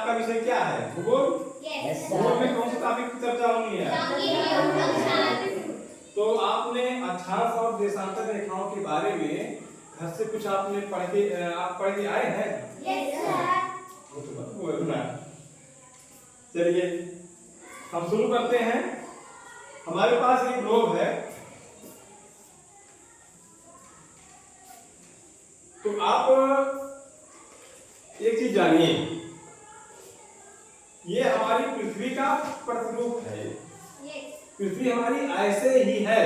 का विषय क्या है? भूगोल। भूगोल में कौन सी टॉपिक की चर्चा होनी है? तो आपने अक्षांश और देशांतर रेखाओं के बारे में घर से कुछ आपने आप पढ़ के आए हैं? चलिए हम शुरू करते हैं। हमारे पास एक ग्लोब है, तो आप एक चीज जानिए, ये हमारी पृथ्वी का प्रतिरूप है। पृथ्वी हमारी ऐसे ही है।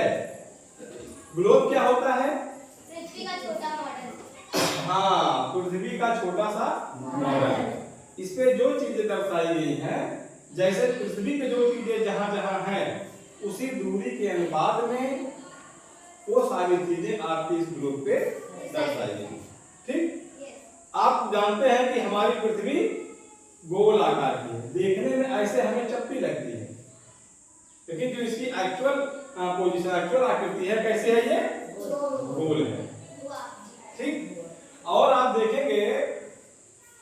ग्लोब क्या होता है? पृथ्वी का छोटा मॉडल। हाँ, पृथ्वी का छोटा सा मॉडल। इस पे जो चीजें दर्शाई गई हैं, जैसे पृथ्वी पे जो चीजें जहां जहां हैं उसी दूरी के अनुपात में वो सारी चीजें आपकी इस ग्लोब पे दर्शाई गई। ठीक, आप जानते हैं कि हमारी पृथ्वी गोल आकार की है। देखने में ऐसे हमें चप्पी लगती है, लेकिन जो इसकी एक्चुअल पोजीशन, एक्चुअल आकृति है, कैसे है? ये गोल है। ठीक, और आप देखेंगे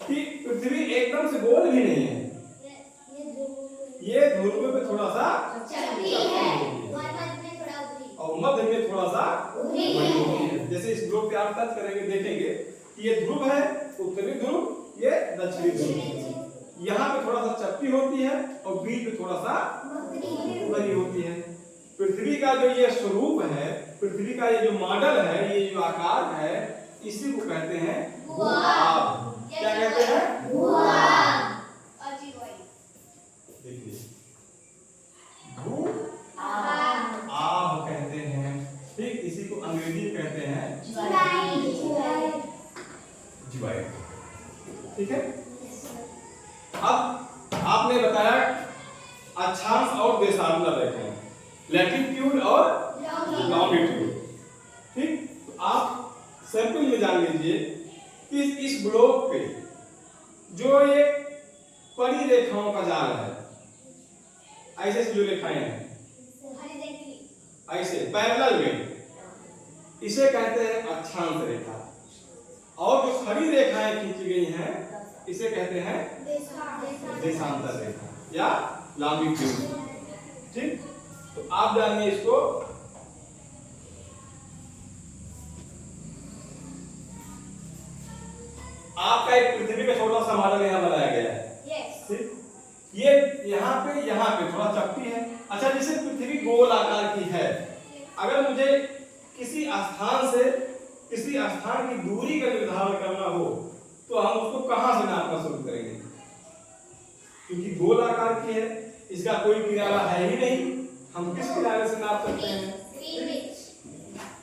कि पृथ्वी एकदम से गोल भी नहीं है, ये ध्रुव पे थोड़ा सा चपटी है और मध्य में थोड़ा सा बड़ी होती है। जैसे इस ग्लोब पे आप टच करेंगे, देखेंगे कि ये ध्रुव है, उत्तरी ध्रुव, ये दक्षिणी ध्रुव। यहाँ पे थोड़ा सा चपटी होती है और बीच में थोड़ा सा बड़ी होती है। पृथ्वी का जो ये स्वरूप है, पृथ्वी का ये जो मॉडल है, ये जो आकार है, इसी को कहते हैं भू-आभ। क्या कहते हैं? भू-आभ। देखिए, भू-आभ कहते हैं। ठीक, इसी को अंग्रेजी में कहते हैं ज्वाइड। ठीक है। अब आपने बताया अक्षांश और देशांतर रेखाएं, लैटिट्यूड और लॉन्गिट्यूड। ठीक, तो आप सर्कल में जान लीजिए कि इस ग्लोब पे जो ये परी रेखाओं का जाल है, ऐसे जो रेखाएं हैं ऐसे पैरेलल में, इसे कहते हैं अक्षांश रेखा। और जो खड़ी रेखाएं खींची गई हैं, इसे कहते हैं देशांतर रेखा या लॉन्गिट्यूड। ठीक, तो आप जानिए इसको। आपका एक पृथ्वी का छोटा सा मॉडल यहाँ बनाया गया है। ठीक, ये यहाँ पे थोड़ा चपटी है। अच्छा, जैसे पृथ्वी गोल आकार की है, अगर मुझे किसी स्थान की दूरी का निर्धारण करना हो तो हम उसको कहां से नापना शुरू करेंगे? क्योंकि गोल आकार की है, इसका कोई किनारा है ही नहीं, हम किस किनारे से नाप सकते हैं?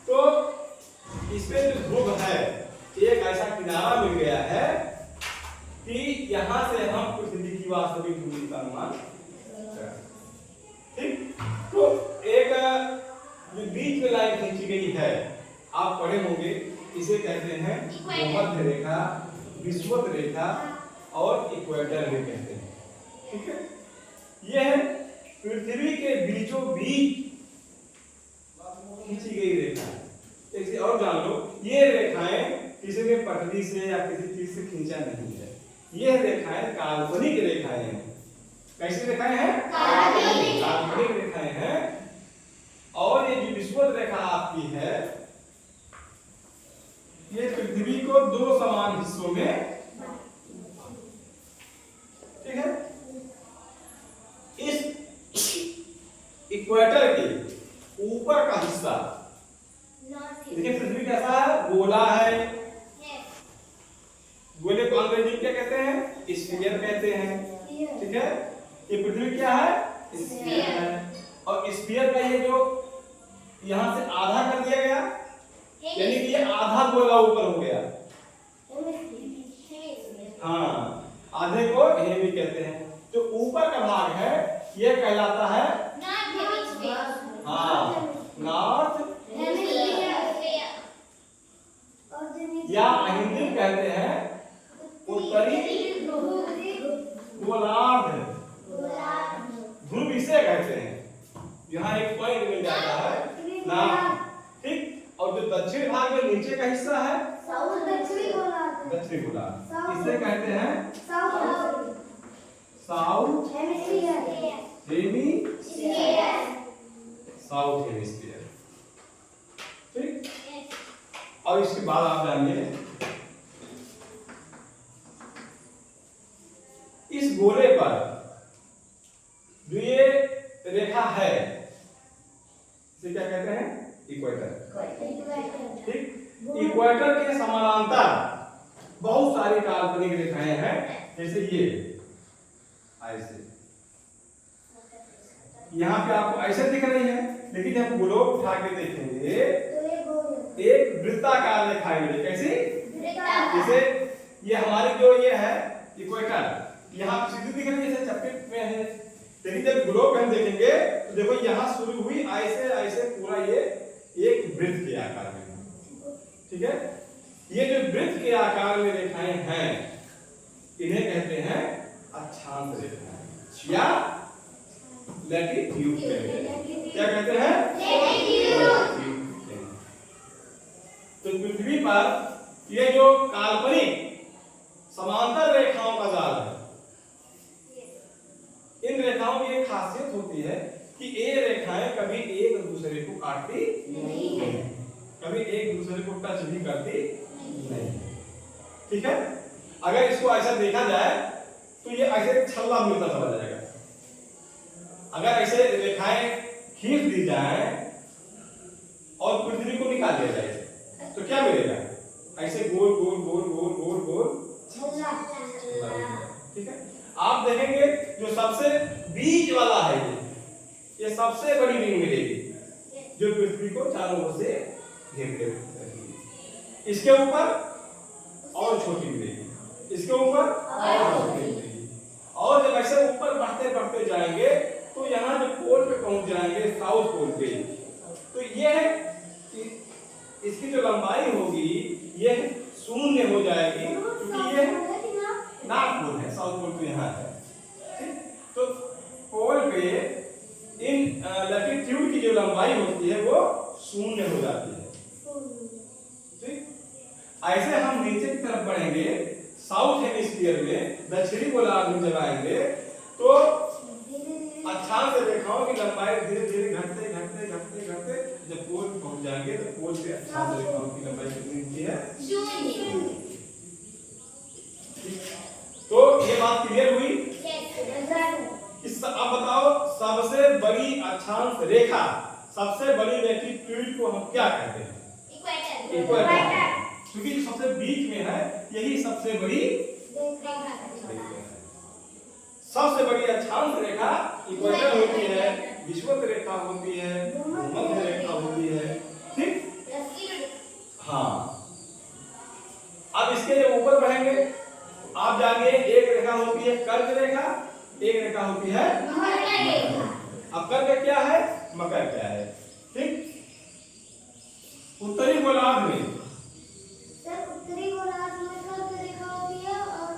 तो इसमें जो ध्रुव है, एक ऐसा किनारा मिल गया है कि यहां से हम पृथ्वी की वास्तविक दूरी का अनुमान करें। ठीक, तो एक जो बीच में लाइन खींची गई है, आप पढ़े होंगे, इसे कहते हैं भूमध्य रेखा, विषुवत रेखा और इक्वेटर भी कहते हैं। ठीक है, यह पृथ्वी के बीचों बीच खींची गई रेखा। एक और जान लो, ये रेखाएं किसी ने पटरी से या किसी चीज से खींचा नहीं है, ये रेखाएं काल्पनिक रेखाएं हैं। कैसी रेखाएं हैं? काल्पनिक रेखाएं हैं। और ये जो विषुवत रेखा आपकी है, ये पृथ्वी को दो समान हिस्सों में, ठीक है, इस इक्वेटर के ऊपर का हिस्सा, देखिए पृथ्वी कैसा है? गोला है। गोले को अंग्रेजी में क्या कहते हैं? स्फीयर कहते हैं। ठीक है, ये पृथ्वी क्या है? स्फीयर है। और स्फीयर का ये जो यहां से आधा कर दिया गया, यानी कि ये आधा गोला ऊपर हो गया। हाँ, आधे को हेमी कहते हैं। जो ऊपर का भाग है, ये कहलाता है नॉर्थ या हिंदी कहते हैं उत्तरी गोलार्ध। ध्रुव इसे कहते हैं। यहाँ एक पॉइंट मिल जाता है ना। ठीक, और जो दक्षिण भाग में नीचे का हिस्सा है, दक्षिणी गोलार्ध, इसे कहते हैं साउथ हेमिस्फीयर साउथ हेमिस्फीयर। ठीक, और इसके बाद आप जानिए इस गोले पर जो ये रेखा है इसे क्या कहते हैं? इक्वेटर। ठीक, इक्वेटर के समानांतर बहुत सारी काल्पनिक रेखाएं हैं, जैसे ये ऐसे यहाँ पे आपको ऐसे दिख रही है, लेकिन जब ग्लोब उठा के देखेंगे एक वृत्ताकार रेखाएं मिले। कैसी? जैसे ये हमारी जो ये है इक्वेटर, यहाँ सीधी दिख रही है जैसे चप्पे में है, लेकिन जब ग्लोब हम देखेंगे तो देखो यहाँ शुरू हुई ऐसे ऐसे पूरा ये एक वृत्त के आकार में। ठीक है, ये जो वृत्त के आकार में रेखाएं हैं इन्हें कहते हैं अक्षांश रेखाएं या लैटिट्यूड कहते हैं। क्या कहते हैं? तो पृथ्वी पर ये जो काल्पनिक समांतर रेखाओं का जाल है, इन रेखाओं की एक खासियत होती है कि ये रेखाएं कभी एक दूसरे को काटती नहीं, कभी एक दूसरे को टच भी करती नहीं। ठीक है, अगर इसको ऐसा देखा जाए तो ये ऐसे छल्ला मिलता चला जाएगा। अगर ऐसे रेखाएं खींच दी जाए और पृथ्वी को निकाल दिया जाए तो क्या मिलेगा? ऐसे गोल गोल गोल गोल गोल गोल छल्ला। ठीक है, आप देखेंगे जो सबसे बीच वाला है ये सबसे बड़ी रिंग मिलेगी जो पृथ्वी को चारों ओर से घेरते हुए। इसके ऊपर और छोटी मिलेगी, इसके ऊपर और छोटी मिलेगी, और जब ऐसे ऊपर बढ़ते बढ़ते जाएंगे तो यहाँ जब पोल पे पहुंच जाएंगे साउथ पोल पे, तो ये इसकी जो लंबाई होगी ये शून्य हो जाएगी, क्योंकि ये नॉर्थ पोल है, साउथ पोल तो यहाँ है। ठीक, तो पोल पे इन लैटिट्यूड की जो लंबाई होती है वो शून्य हो जाती है। ठीक, ऐसे हम नीचे की तरफ बढ़ेंगे साउथ हेमिस्फीयर में, दक्षिणी गोलार्ध में जब आएंगे तो अक्षांश रेखाओं की लंबाई धीरे धीरे घटते घटते घटते घटते जब पोल पे पहुंच जाएंगे तो पोल पे अक्षांश रेखाओं की लंबाई कितनी होती है? तो ये बात क्लियर हुई? अब बताओ सबसे बड़ी अक्षांश रेखा, सबसे बड़ी लैटिट्यूड को हम क्या कहते हैं? इक्वेटर। क्योंकि जो सबसे बीच में है यही सबसे बड़ी सबसे बड़ी अक्षांश रेखा इक्वेटर होती है, विषुवत रेखा होती है, मध्य रेखा होती है। ठीक, हाँ। अब इसके जब ऊपर बढ़ेंगे आप जानिए एक रेखा होती है कर्क रेखा, एक रेखा होती है अब कर्क क्या है, मकर क्या है? ठीक, उत्तरी गोलार्ध में उत्तरी गोलार्ध में कर्क रेखा होती है और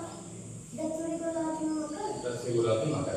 दक्षिणी गोलार्ध में मकर। दक्षिणी गोलार्ध में मकर।